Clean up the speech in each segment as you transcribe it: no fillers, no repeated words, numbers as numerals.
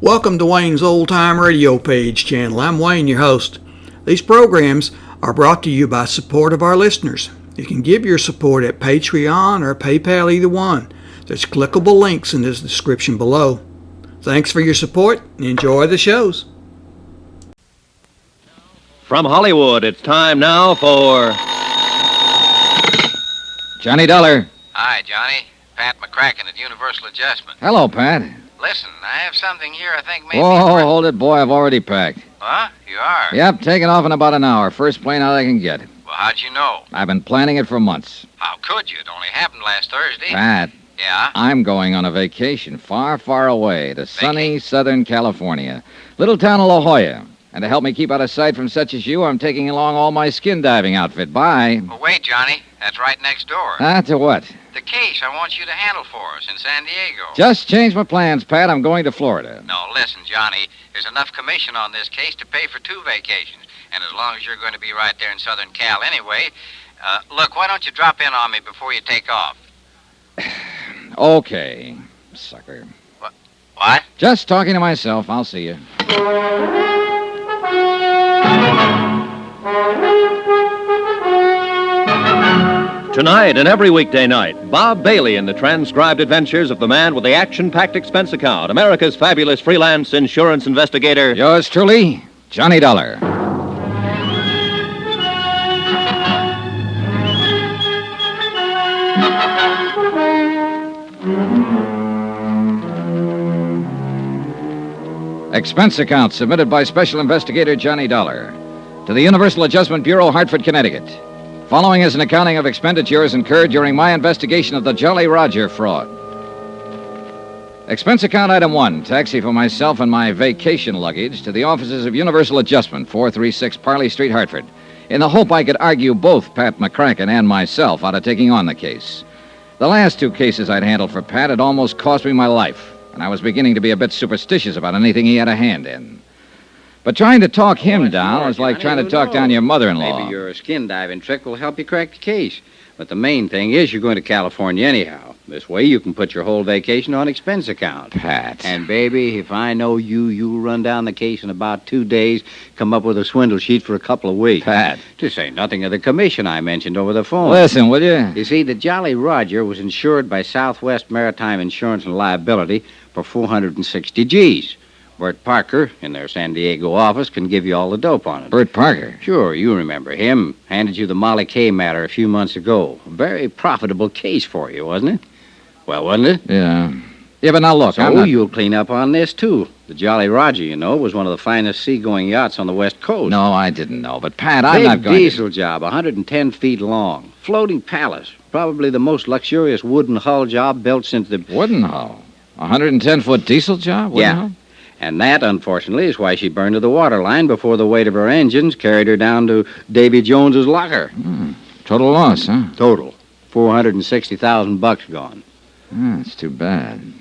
Welcome to Wayne's Old Time Radio Page channel. I'm Wayne, your host. These programs are brought to you by support of our listeners. You can give your support at Patreon or PayPal, either one. There's clickable links in the description below. Thanks for your support and enjoy the shows. From Hollywood, it's time now for Johnny Dollar. Hi, Johnny. Pat McKraken at Universal Adjustment. Hello, Pat. Listen, I have something here I think maybe... Whoa, hold it, boy. I've already packed. Huh? You are? Yep, taking off in about an hour. First plane out I can get. Well, how'd you know? I've been planning it for months. How could you? It only happened last Thursday. Pat, Yeah? I'm going on a vacation far, far away to sunny Southern California. Little town of La Jolla. And to help me keep out of sight from such as you, I'm taking along all my skin diving outfit. Bye. Well, wait, Johnny. That's right next door. To what? The case I want you to handle for us in San Diego. Just changed my plans, Pat. I'm going to Florida. No, listen, Johnny. There's enough commission on this case to pay for 2 vacations. And as long as you're going to be right there in Southern Cal anyway, look, why don't you drop in on me before you take off? Okay, sucker. What? Just talking to myself. I'll see you. Tonight and every weekday night, Bob Bailey in the transcribed adventures of the man with the action-packed expense account, America's fabulous freelance insurance investigator. Yours truly, Johnny Dollar. Expense account submitted by Special Investigator Johnny Dollar to the Universal Adjustment Bureau, Hartford, Connecticut. Following is an accounting of expenditures incurred during my investigation of the Jolly Roger fraud. Expense account item 1, taxi for myself and my vacation luggage to the offices of Universal Adjustment, 436 Parley Street, Hartford, in the hope I could argue both Pat McKraken and myself out of taking on the case. The last 2 cases I'd handled for Pat had almost cost me my life, and I was beginning to be a bit superstitious about anything he had a hand in. But trying to talk him down was like trying to talk down your mother-in-law. Maybe your skin diving trick will help you crack the case. But the main thing is you're going to California anyhow. This way you can put your whole vacation on expense account. Pat. And, baby, if I know you'll run down the case in about 2 days, come up with a swindle sheet for a couple of weeks. Pat. To say nothing of the commission I mentioned over the phone. Listen, will you? You see, the Jolly Roger was insured by Southwest Maritime Insurance and Liability for 460 G's. Bert Parker, in their San Diego office, can give you all the dope on it. Bert Parker? Sure, you remember him. Handed you the Molly Kay matter a few months ago. A very profitable case for you, wasn't it? Well, wasn't it? Yeah. Yeah, but now look, So you'll clean up on this, too. The Jolly Roger, you know, was one of the finest seagoing yachts on the West Coast. No, I didn't know. But, Pat, I'm not going Big diesel job, 110 feet long. Floating palace. Probably the most luxurious wooden hull job built since the... Wooden hull? 110-foot diesel job? Wooden hull? And that, unfortunately, is why she burned to the waterline before the weight of her engines carried her down to Davy Jones's locker. Total loss, huh? Total. $460,000 gone. That's too bad.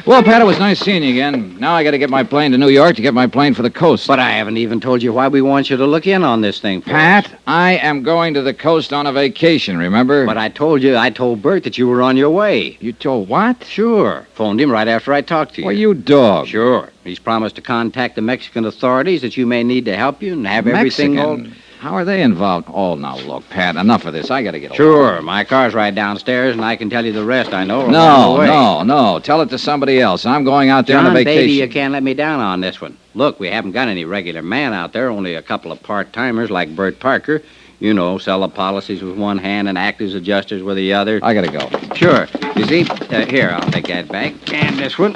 Well, Pat, it was nice seeing you again. Now I got to get my plane to New York to get my plane for the coast. But I haven't even told you why we want you to look in on this thing, Pat, I am going to the coast on a vacation, remember? But I told Bert that you were on your way. You told what? Sure. Phoned him right after I talked to you. Well, you dog. Sure. He's promised to contact the Mexican authorities that you may need to help you and have everything all... How are they involved? Oh, now, look, Pat, enough of this. I got to get along. Sure. My car's right downstairs, and I can tell you the rest I know. No. Tell it to somebody else. I'm going out there on a vacation. Baby, you can't let me down on this one. Look, we haven't got any regular man out there, only a couple of part-timers like Bert Parker. You know, sell the policies with one hand and act as adjusters with the other. I got to go. Sure. You see, here, I'll take that back. And this one.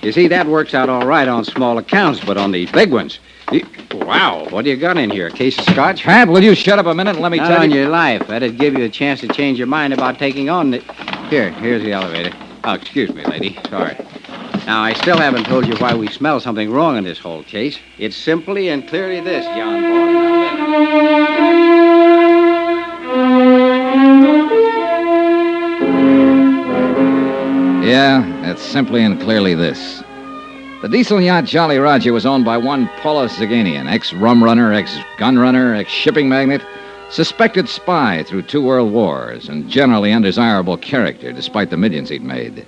You see, that works out all right on small accounts, but on these big ones... Wow, what do you got in here? A case of scotch? Pat, will you shut up a minute and let me Not tell on you... your life. That'd give you a chance to change your mind about taking on the... Here's the elevator. Oh, excuse me, lady. Sorry. Now, I still haven't told you why we smell something wrong in this whole case. It's simply and clearly this, John Boy. Yeah, it's simply and clearly this. The diesel yacht Jolly Roger was owned by one Paulos Zinageon, ex-rum runner, ex-gun runner, ex-shipping magnate, suspected spy through 2 world wars, and generally undesirable character despite the millions he'd made.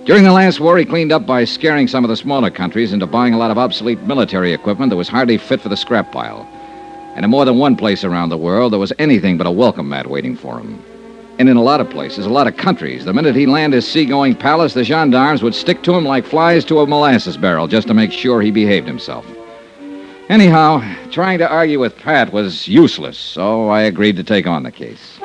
During the last war, he cleaned up by scaring some of the smaller countries into buying a lot of obsolete military equipment that was hardly fit for the scrap pile. And in more than one place around the world, there was anything but a welcome mat waiting for him. And in a lot of places, a lot of countries, the minute he landed his seagoing palace, the gendarmes would stick to him like flies to a molasses barrel just to make sure he behaved himself. Anyhow, trying to argue with Pat was useless, so I agreed to take on the case.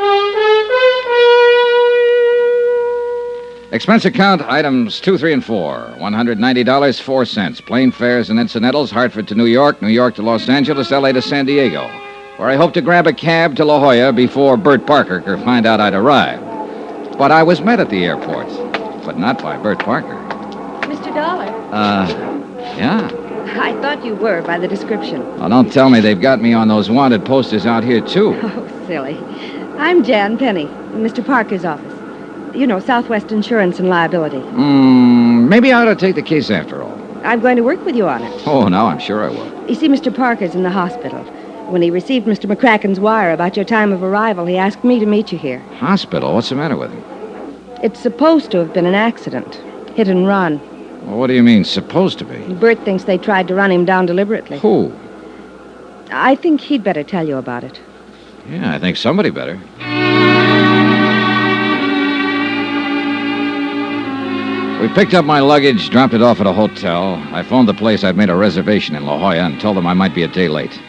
Expense account items 2, 3, and 4. $190, 4 cents. Plane fares and incidentals, Hartford to New York to Los Angeles, L.A. to San Diego, where I hoped to grab a cab to La Jolla before Bert Parker could find out I'd arrived. But I was met at the airport, but not by Bert Parker. Mr. Dollar. Yeah? I thought you were by the description. Well, don't tell me they've got me on those wanted posters out here, too. Oh, silly. I'm Jan Penny, in Mr. Parker's office. You know, Southwest Insurance and Liability. Maybe I ought to take the case after all. I'm going to work with you on it. Oh, no, I'm sure I will. You see, Mr. Parker's in the hospital. When he received Mr. McKraken's wire about your time of arrival, he asked me to meet you here. Hospital? What's the matter with him? It's supposed to have been an accident. Hit and run. Well, what do you mean, supposed to be? Bert thinks they tried to run him down deliberately. Who? I think he'd better tell you about it. Yeah, I think somebody better. We picked up my luggage, dropped it off at a hotel. I phoned the place I'd made a reservation in La Jolla and told them I might be a day late.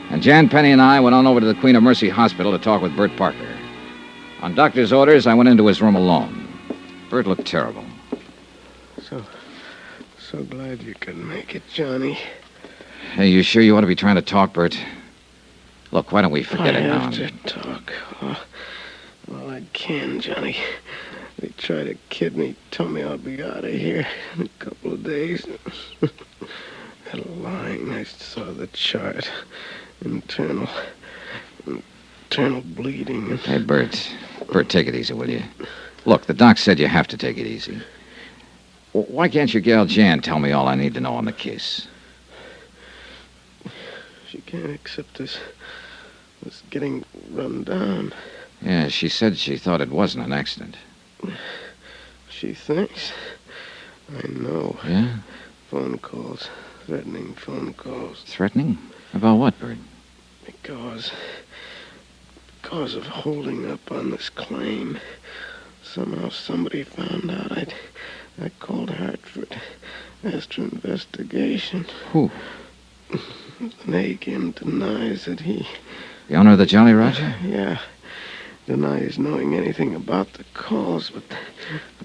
And Jan Penny and I went on over to the Queen of Mercy Hospital to talk with Bert Parker. On doctor's orders, I went into his room alone. Bert looked terrible. So glad you could make it, Johnny. Hey, you sure you ought to be trying to talk, Bert? Look, why don't we forget it now? I have to talk. Well, I can, Johnny. They try to kid me, tell me I'll be out of here in a couple of days. Had a line. I saw the chart. Internal bleeding. Hey, Bert. Bert, take it easy, will you? Look, the doc said you have to take it easy. Why can't your gal Jan tell me all I need to know on the case? She can't accept this getting run down. Yeah, she said she thought it wasn't an accident. She thinks. I know. Yeah? Phone calls. Threatening phone calls. Threatening? About what, Bert? Because of holding up on this claim. Somehow somebody found out I called Hartford. Asked for investigation. Who? Zinageon denies that he... The owner of the Jolly Roger? Yeah. Denies knowing anything about the calls, but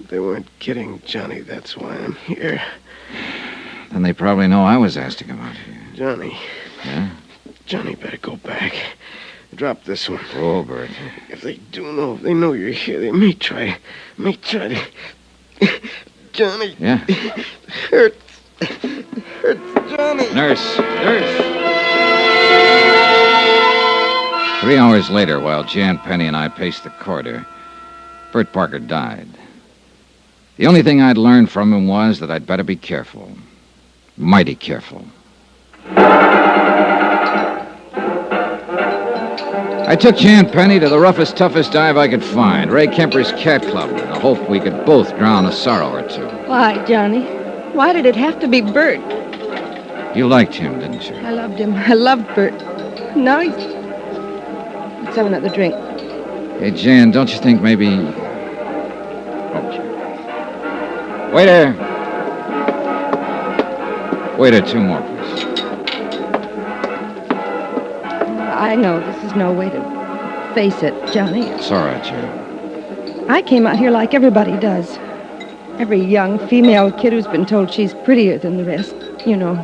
they weren't kidding, Johnny. That's why I'm here. Then they probably know I was asked to come out here. Johnny. Yeah? Johnny, better go back. Drop this one. Oh, Bert. If they know you're here, they may try to... Johnny. Yeah? Hurts, Johnny. Nurse. 3 hours later, while Jan Penny and I paced the corridor, Bert Parker died. The only thing I'd learned from him was that I'd better be careful. Mighty careful. I took Jan Penny to the roughest, toughest dive I could find, Ray Kemper's Cat Club, in the hope we could both drown a sorrow or two. Why, Johnny? Why did it have to be Bert? You liked him, didn't you? I loved him. I loved Bert. Now he's... Let's have another drink. Hey, Jan, don't you think maybe... Okay. Waiter! Waiter, 2 more, please. I know this is no way to face it, Johnny. It's all right, Jan. I came out here like everybody does. Every young female kid who's been told she's prettier than the rest. You know,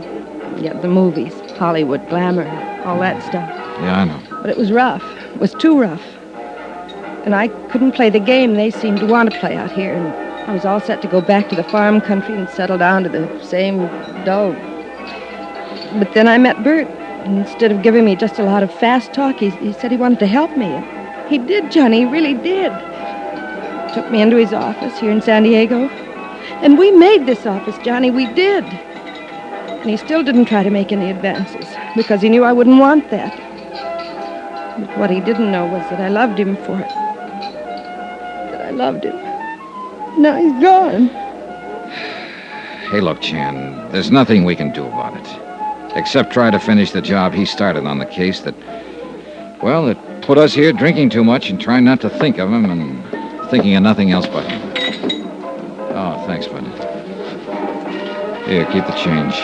the movies, Hollywood, glamour, all that stuff. Yeah, I know. But it was rough. It was too rough. And I couldn't play the game they seemed to want to play out here. And I was all set to go back to the farm country and settle down to the same dull. But then I met Bert. And instead of giving me just a lot of fast talk, he said he wanted to help me. And he did, Johnny. He really did. Took me into his office here in San Diego. And we made this office, Johnny. We did. And he still didn't try to make any advances because he knew I wouldn't want that. But what he didn't know was that I loved him for it. That I loved him. Now he's gone. Hey, look, Chan, there's nothing we can do about it. Except try to finish the job he started on the case that put us here drinking too much and trying not to think of him and thinking of nothing else but him. Oh, thanks, bud. Here, keep the change.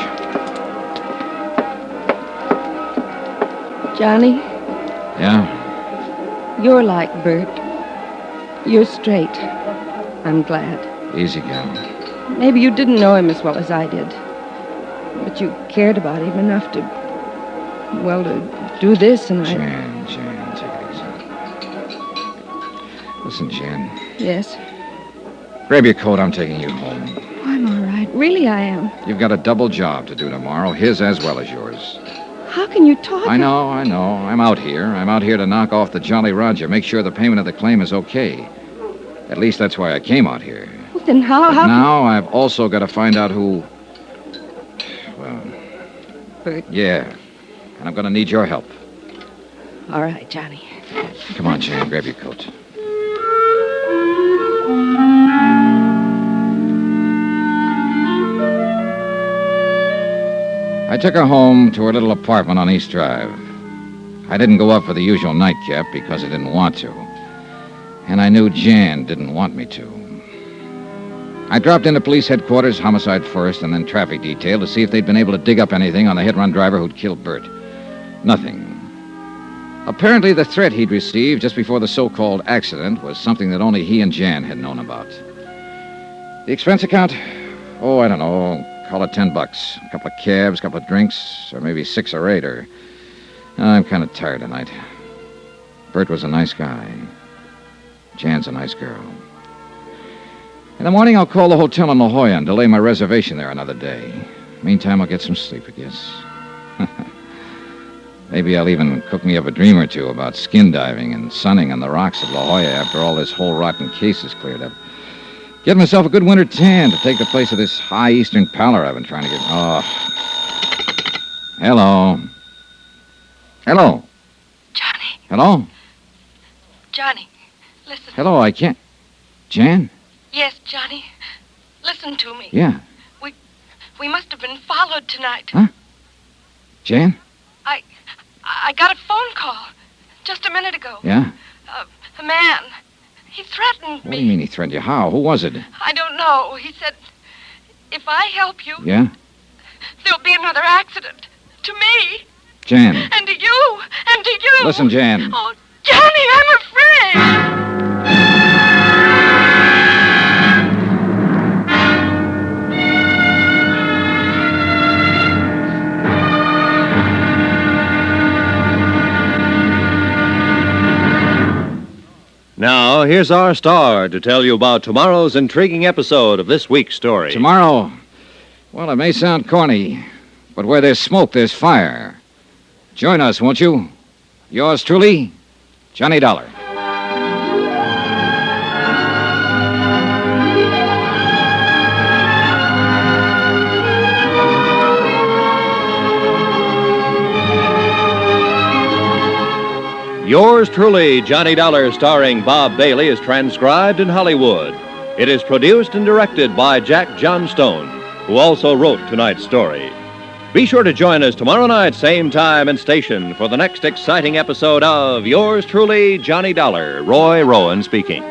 Johnny, Yeah? you're like Bert. You're straight. I'm glad. Easy, gal. Maybe you didn't know him as well as I did. But you cared about him enough to do this, and Jan, take it easy. Listen, Jan. Yes? Grab your coat, I'm taking you home. I'm all right. Really, I am. You've got a double job to do tomorrow, his as well as yours. How can you talk? I know. I'm out here. I'm out here to knock off the Jolly Roger, make sure the payment of the claim is okay. At least that's why I came out here. Well, then how... Now I've also got to find out who... Well... Bert. Yeah. And I'm going to need your help. All right, Johnny. Come on, Jan, grab your coat. I took her home to her little apartment on East Drive. I didn't go up for the usual nightcap because I didn't want to. And I knew Jan didn't want me to. I dropped into police headquarters, homicide first, and then traffic detail to see if they'd been able to dig up anything on the hit-run driver who'd killed Bert. Nothing. Apparently, the threat he'd received just before the so-called accident was something that only he and Jan had known about. The expense account? Oh, I don't know. Call it $10. A couple of cabs, a couple of drinks, or maybe 6 or 8, or... I'm kind of tired tonight. Bert was a nice guy. Jan's a nice girl. In the morning, I'll call the hotel in La Jolla and delay my reservation there another day. Meantime, I'll get some sleep, I guess. Maybe I'll even cook me up a dream or two about skin diving and sunning on the rocks of La Jolla after all this whole rotten case is cleared up. Get myself a good winter tan to take the place of this high eastern pallor I've been trying to get... Oh. Hello. Hello. Johnny. Hello? Johnny, listen. Hello, I can't... Jan? Yes, Johnny. Listen to me. Yeah. We must have been followed tonight. Huh? Jan? I got a phone call just a minute ago. Yeah? A man. He threatened me. What do you mean he threatened you? How? Who was it? I don't know. He said, if I help you, Yeah? there'll be another accident. To me. Jan. And to you. And to you. Listen, Jan. Oh, Johnny, I'm afraid. Now, here's our star to tell you about tomorrow's intriguing episode of this week's story. Tomorrow? Well, it may sound corny, but where there's smoke, there's fire. Join us, won't you? Yours truly, Johnny Dollar. Yours truly, Johnny Dollar, starring Bob Bailey, is transcribed in Hollywood. It is produced and directed by Jack Johnstone, who also wrote tonight's story. Be sure to join us tomorrow night, same time and station, for the next exciting episode of Yours truly, Johnny Dollar. Roy Rowan speaking.